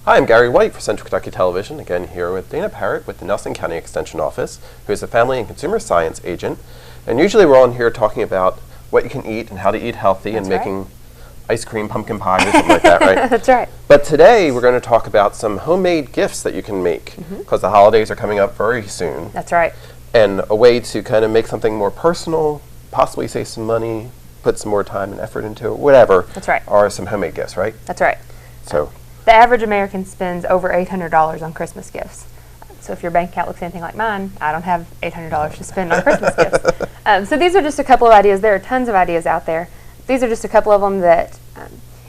Hi, I'm Gary White for Central Kentucky Television, again here with Dana Parrott with the Nelson County Extension Office, who is a family and consumer science agent. And usually we're on here talking about what you can eat and how to eat healthy. That's and right. Making ice cream, pumpkin pie, or something like that, right? That's right. But today we're going to talk about some homemade gifts that you can make, because the holidays are coming up very soon. That's right. And a way to kind of make something more personal, possibly save some money, put some more time and effort into it, whatever. That's right. Are some homemade gifts, right? That's right. So the average American spends over $800 on Christmas gifts. So if your bank account looks anything like mine, I don't have $800 to spend on Christmas gifts. So these are just a couple of ideas. There are tons of ideas out there. These are just a couple of them that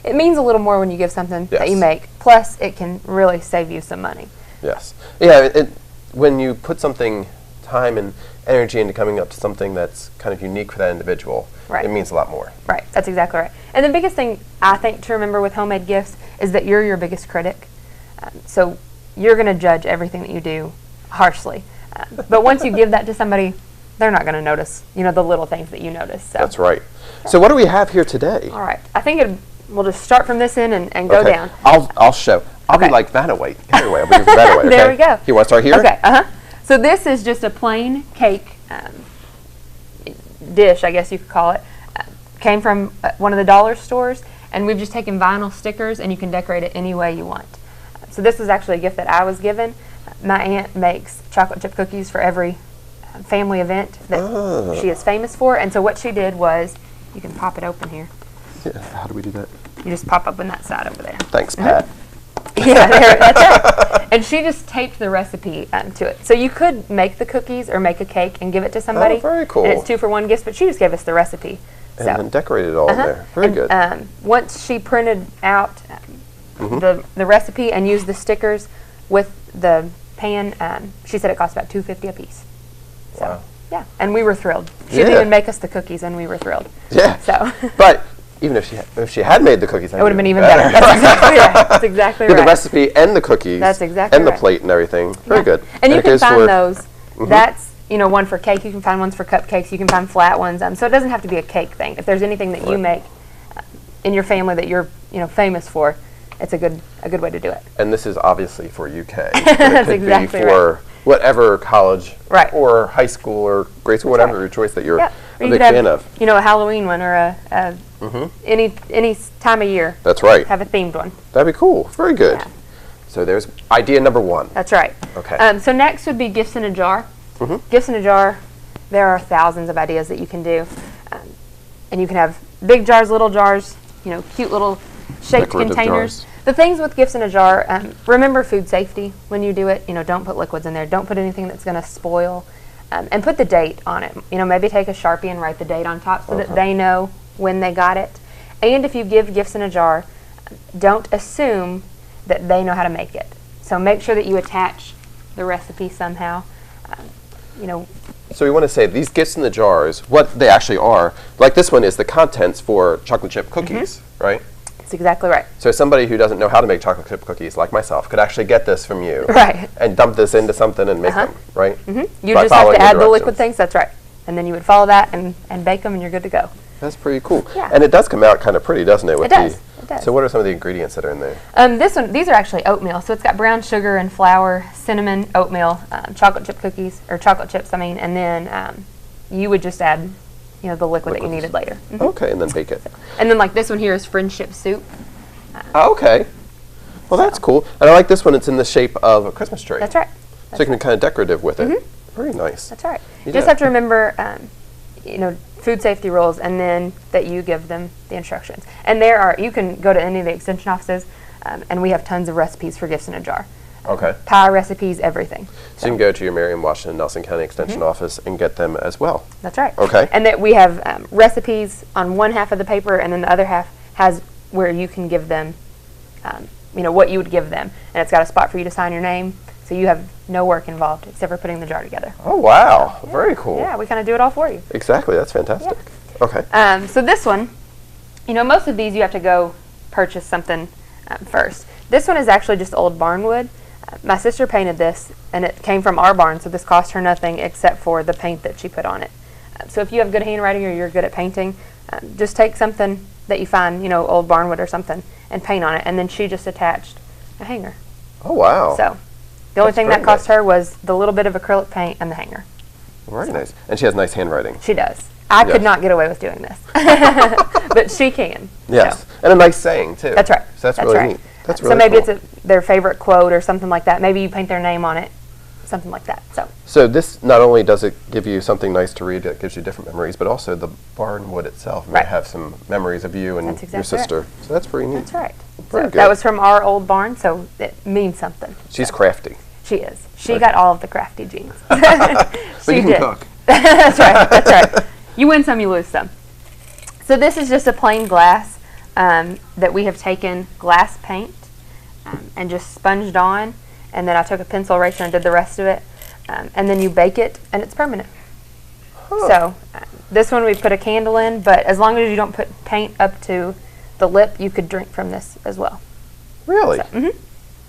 it means a little more when you give something that you make. Plus, it can really save you some money. Yes. Yeah, when you put something, time and energy into coming up to something that's kind of unique for that individual, it means a lot more. Right. That's exactly right. And the biggest thing I think to remember with homemade gifts is that you're your biggest critic. So you're going to judge everything that you do harshly. But once you give that to somebody, they're not going to notice, the little things that you notice. So. That's right. So what do we have here today? All right. I think we'll just start from this end and go down. I'll show. I'll be like Vanna White. Anyway, I'll be Vanna White. Okay? There we go. You want to start here? Okay. So this is just a plain cake dish, I guess you could call it. Came from one of the dollar stores, and we've just taken vinyl stickers, and you can decorate it any way you want. So this is actually a gift that I was given. My aunt makes chocolate chip cookies for every family event that she is famous for, and so what she did was, you can pop it open here. Yeah, how do we do that? You just pop open that side over there. Thanks, Pat. Yeah, that's right. And she just taped the recipe to it. So you could make the cookies or make a cake and give it to somebody. Oh, very cool. And it's 2-for-1 gifts, but she just gave us the recipe. And then decorated it all in there. Very good. Once she printed out the recipe and used the stickers with the pan, she said it cost about $2.50 a piece. So, wow. Yeah, and we were thrilled. She didn't even make us the cookies, and we were thrilled. Yeah. So. But even if she had made the cookies, it would have been even better. That's exactly right. That's exactly right. The recipe and the cookies. That's exactly and right. The plate and everything. Very good. And you can find those. That's one for cake. You can find ones for cupcakes. You can find flat ones. So it doesn't have to be a cake thing. If there's anything that you make in your family that you're famous for, it's a good way to do it. And this is obviously for UK. That's exactly for whatever college or high school or grade school, whatever your choice that you're a big fan of. A Halloween one or any time of year. That's right. Have a themed one. That'd be cool. Very good. Yeah. So there's idea number 1. That's right. Okay. So next would be gifts in a jar. Gifts in a jar, there are thousands of ideas that you can do. And you can have big jars, little jars, cute little shaped Decorative containers. Jars. The things with gifts in a jar, remember food safety when you do it. Don't put liquids in there. Don't put anything that's going to spoil. And put the date on it. Maybe take a Sharpie and write the date on top so that they know when they got it. And if you give gifts in a jar, don't assume that they know how to make it. So make sure that you attach the recipe somehow. So we want to say these gifts in the jars, what they actually are, like this one is the contents for chocolate chip cookies, right? That's exactly right. So somebody who doesn't know how to make chocolate chip cookies, like myself, could actually get this from you. Right. And dump this into something and make them, right? You just have to add the liquid things, that's right. And then you would follow that and bake them and you're good to go. That's pretty cool. Yeah. And it does come out kind of pretty, doesn't it? It does. It does. So what are some of the ingredients that are in there? These are actually oatmeal. So it's got brown sugar and flour, cinnamon, oatmeal, chocolate chip cookies, or chocolate chips, and then you would just add, the liquid that you needed later. Okay, and then bake it. And then like this one here is friendship soup. Okay. Well, that's cool. And I like this one. It's in the shape of a Christmas tree. That's right. So you can be kind of decorative with it. Very nice. That's right. You just have to remember, food safety rules, and then that you give them the instructions. And you can go to any of the extension offices, and we have tons of recipes for gifts in a jar. Okay. Pie recipes, everything. So you can go to your Marion Washington Nelson County Extension office and get them as well. That's right. Okay. And that we have recipes on one half of the paper, and then the other half has where you can give them, what you would give them. And it's got a spot for you to sign your name, so you have no work involved except for putting the jar together. Oh, wow. Very cool. Yeah, we kind of do it all for you. Exactly. That's fantastic. Yeah. Okay. So this one, most of these you have to go purchase something first. This one is actually just old barnwood. My sister painted this, and it came from our barn, so this cost her nothing except for the paint that she put on it. So if you have good handwriting or you're good at painting, just take something that you find, old barnwood or something, and paint on it. And then she just attached a hanger. Oh, wow. So the only That's thing very that cost nice. her was the little bit of acrylic paint and the hanger. Very nice. And she has nice handwriting. She does. I Yes. could not get away with doing this, but she can. Yes. So, And a nice saying, too. that's right. So that's really right. neat. That's So really maybe cool. it's their favorite quote or something like that. Maybe you paint their name on it, something like that. So this not only does it give you something nice to read that gives you different memories, but also the barn wood itself may Right. have some memories of you and That's exactly your sister. So that's pretty neat. That's right. Very So good. that was from our old barn, so it means something. She's crafty. She is. She Right. got all of the crafty genes. But She you can did. cook. That's right. That's right. You win some, you lose some. So this is just a plain glass that we have taken glass paint and just sponged on, and then I took a pencil eraser and did the rest of it, and then you bake it, and it's permanent. So this one we put a candle in, but as long as you don't put paint up to the lip, you could drink from this as well. Really? Mhm.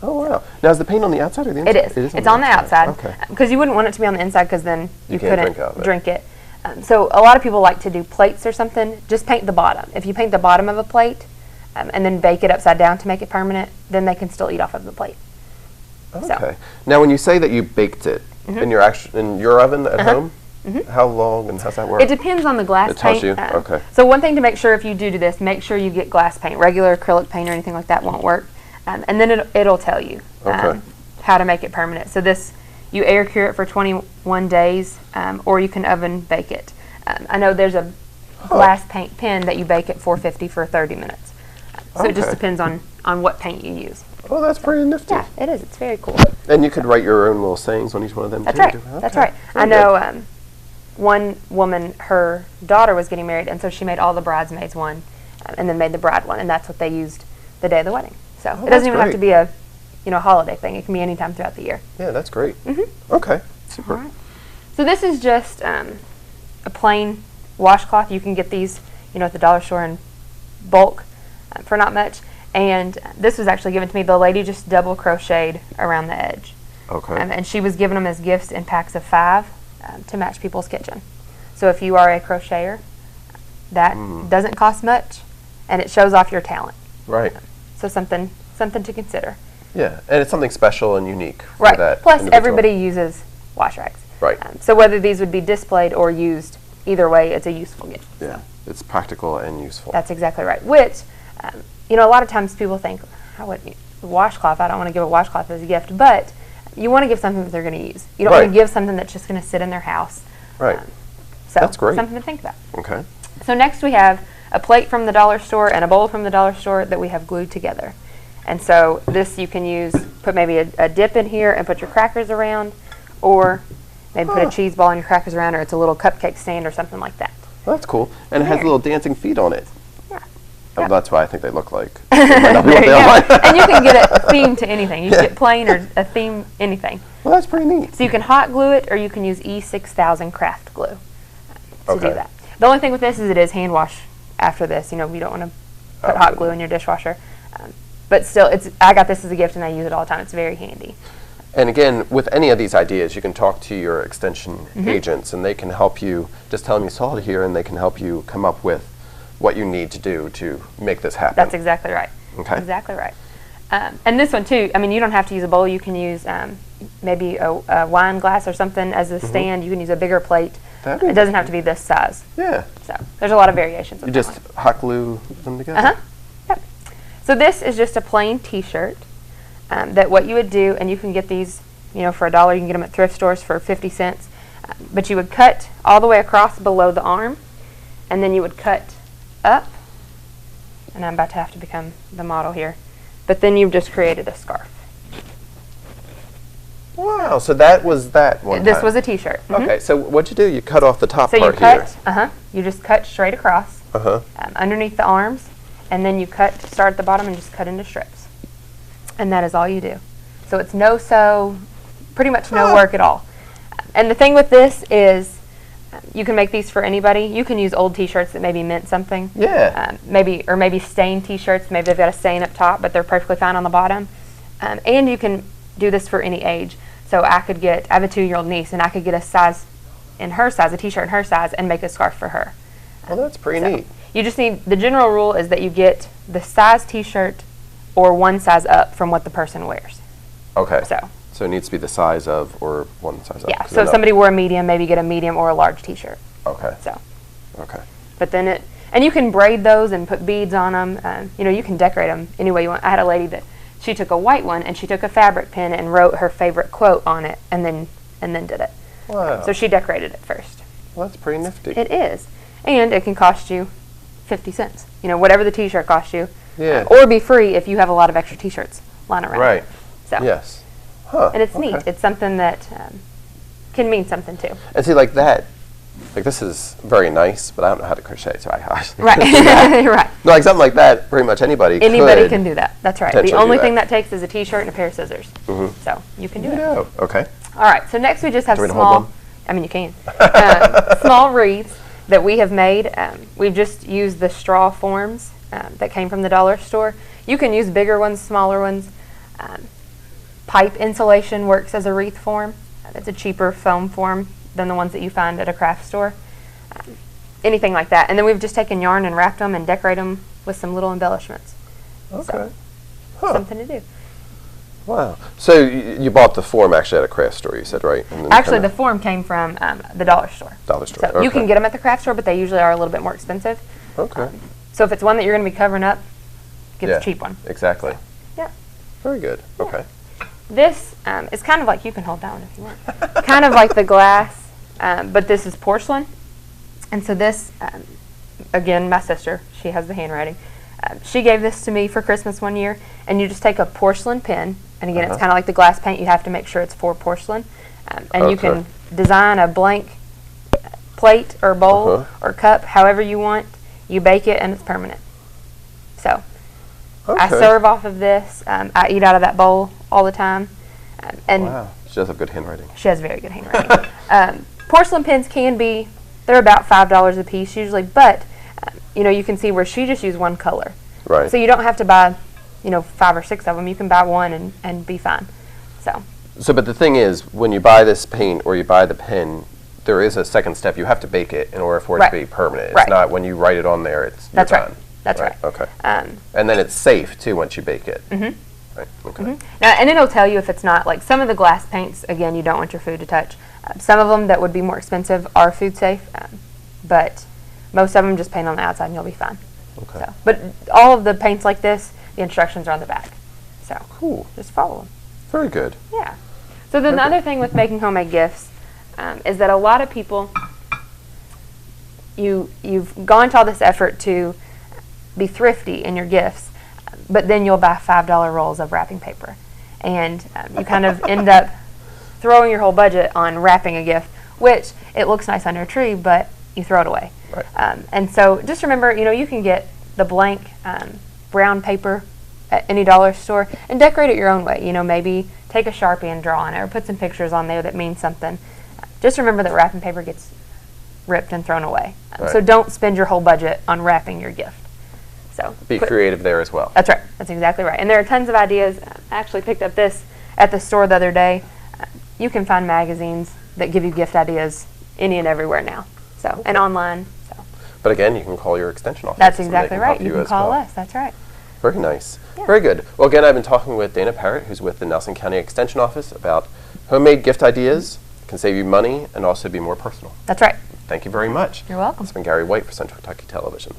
Oh, wow. Now, is the paint on the outside or the inside? It is. It's on the outside. Okay. Because you wouldn't want it to be on the inside because then you can't couldn't drink out of it. drink it. So a lot of people like to do plates or something. Just paint the bottom. If you paint the bottom of a plate and then bake it upside down to make it permanent, then they can still eat off of the plate. Okay. Now, when you say that you baked it in your oven at home, how long and how's that work? It depends on the glass It tells paint. you? Okay. So one thing to make sure if you do this, make sure you get glass paint. Regular acrylic paint or anything like that won't work. And then it'll tell you Okay. how to make it permanent. So this, you air cure it for 21 days, or you can oven bake it. I know there's a glass paint pen that you bake at 450 for 30 minutes. So it just Okay. depends on what paint you use. Oh, that's pretty nifty. Yeah, it is. It's very cool. And you could write your own little sayings on each one of them, That's too. right. That's Okay. right. I Very know good. one woman, her daughter was getting married, and so she made all the bridesmaids one, and then made the bride one, and that's what they used the day of the wedding. So it that's doesn't even have great. to be a holiday thing. It can be any time throughout the year. Yeah, that's great. Okay. Super. All right. So this is just a plain washcloth. You can get these, at the dollar store in bulk for not much. And this was actually given to me. The lady just double crocheted around the edge. Okay. And she was giving them as gifts in packs of 5 to match people's kitchen. So if you are a crocheter, that doesn't cost much, and it shows off your talent. Right. So something to consider. Yeah, and it's something special and unique for Right. that Plus, individual. everybody uses wash rags. Right. So whether these would be displayed or used, either way, it's a useful gift. Yeah, it's practical and useful. That's exactly right. Which, a lot of times people think, I wouldn't washcloth. I don't want to give a washcloth as a gift, but you want to give something that they're going to use. You don't want Right. to give something that's just going to sit in their house. Right. So That's great. something to think about. Okay. So next we have a plate from the dollar store and a bowl from the dollar store that we have glued together. And so this you can use, put maybe a dip in here and put your crackers around, or maybe put a cheese ball and your crackers around, or it's a little cupcake stand or something like that. Well, that's cool. And it has There. little dancing feet on it. Yeah. Oh, Yep. that's why I think they look like. They might not be There what you they go. are. And you can get a theme to anything. You can get plain or a theme, anything. Well, that's pretty neat. So you can hot glue it, or you can use E6000 craft glue to Okay. do that. The only thing with this is it is hand wash after this. You don't want to put hot glue in your dishwasher. But still, I got this as a gift and I use it all the time. It's very handy. And again, with any of these ideas, you can talk to your extension Mm-hmm. agents, and they can help you. Just tell them you saw it here, and they can help you come up with what you need to do to make this happen. That's exactly right. Okay. Exactly right. And this one too, you don't have to use a bowl. You can use maybe a wine glass or something as a stand. You can use a bigger plate. That'd be It doesn't have to be this size. Yeah. So there's a lot of variations. You With that just one. hot glue them together. Uh-huh. Yep. So this is just a plain T-shirt that what you would do, and you can get these, for $1. You can get them at thrift stores for 50 cents. But you would cut all the way across below the arm, and then you would cut up. And I'm about to have to become the model here. But then you've just created a scarf. Wow. So that was that one. This time. was a T-shirt. Mhm. Okay. So what'd you do? You cut off the top So you part here. cut, you just cut straight across Uh-huh. underneath the arms, and then you start at the bottom and just cut into strips. And that is all you do. So it's no-sew, pretty much no work at all. And the thing with this is you can make these for anybody. You can use old T-shirts that maybe meant something. Yeah. Maybe stained T-shirts. Maybe they've got a stain up top, but they're perfectly fine on the bottom. And you can do this for any age. So I have a 2-year-old niece, and I could get a size in her size, a T-shirt in her size, and make a scarf for her. Well, that's pretty So neat. you just need, the general rule is that you get the size T-shirt or one size up from what the person wears. Okay. So it needs to be the size of, or one size up. yeah. So if somebody wore a medium, maybe get a medium or a large T-shirt. Okay. So. Okay. But then and you can braid those and put beads on them. You know, you can decorate them any way you want. I had a lady that she took a white one and she took a fabric pen and wrote her favorite quote on it and then did it. Wow. So she decorated it first. Well, that's pretty nifty. It is. And it can cost you 50 cents. You know, whatever the T-shirt costs you. Yeah. Or be free if you have a lot of extra T-shirts lying around. Right. So. Yes. Huh. And it's okay. neat. It's something that can mean something too. And see, like that, like this is very nice, but I don't know how to crochet, so I Right. Right. No, like something like that, pretty much anybody can do that. That's right. The potentially only do thing that. that takes is a T-shirt and a pair of scissors. Mhm. So you can do it. Yeah. Okay. All right. So next we just have Do you want me to hold small. I mean, you can. Small wreaths that we have made. We've just used the straw forms that came from the dollar store. You can use bigger ones, smaller ones. Pipe insulation works as a wreath form. It's a cheaper foam form than the ones that you find at a craft store. Anything like that. And then we've just taken yarn and wrapped them and decorated them with some little embellishments. Okay. So, Huh. something to do. Wow. So you bought the form actually at a craft store, you said, right? And then Actually, the kinda form came from the dollar store. dollar store. So you can Okay. get them at the craft store, but they usually are a little bit more expensive. Okay. So if it's one that you're going to be covering up, get Yeah. the cheap one. Exactly. Yeah. Very good. Okay. This is kind of like, you can hold that one if you want, kind of like the glass, but this is porcelain. And so this, again, my sister, she has the handwriting. She gave this to me for Christmas one year, and you just take a porcelain pen, and again, it's kind of like the glass paint. You have to make sure it's for porcelain. And you can design a blank plate or bowl or cup, however you want. You bake it, and it's permanent. So I serve off of this. I eat out of that bowl all the time. And wow. She does have good handwriting. she has very good handwriting. Porcelain pens they're about $5 a piece usually, but you know, you can see where she just used one color. Right. So you don't have to buy, 5 or 6 of them. You can buy one and be fine. So, but the thing is, when you buy this paint or you buy the pen, there is a second step. You have to bake it in order for it to be permanent. It's not when you write it on there, you're done. That's right. Okay. And then it's safe, too, once you bake it. Mm-hmm. Right. Okay. Now, and it'll tell you if it's not, like some of the glass paints, again, you don't want your food to touch. Some of them that would be more expensive are food safe, but most of them just paint on the outside and you'll be fine. Okay. So, but all of the paints like this, the instructions are on the back. So cool. Just follow them. Very good. Yeah. So then the other thing with making homemade gifts is that a lot of people, you've gone to all this effort to be thrifty in your gifts, but then you'll buy $5 rolls of wrapping paper. And you kind of end up throwing your whole budget on wrapping a gift, which it looks nice under a tree, but you throw it away. Right. And so just remember, you can get the blank brown paper at any dollar store and decorate it your own way. Maybe take a Sharpie and draw on it or put some pictures on there that mean something. Just remember that wrapping paper gets ripped and thrown away. Right. So don't spend your whole budget on wrapping your gift. So be creative there as well. That's right. That's exactly right. And there are tons of ideas. I actually picked up this at the store the other day. You can find magazines that give you gift ideas any and everywhere now. So and online. So. But again, you can call your extension office. That's exactly right. You can call us. That's right. Very nice. Yeah. Very good. Well, again, I've been talking with Dana Parrott, who's with the Nelson County Extension Office, about homemade gift ideas. Can save you money and also be more personal. That's right. Thank you very much. You're welcome. It's been Gary White for Central Kentucky Television.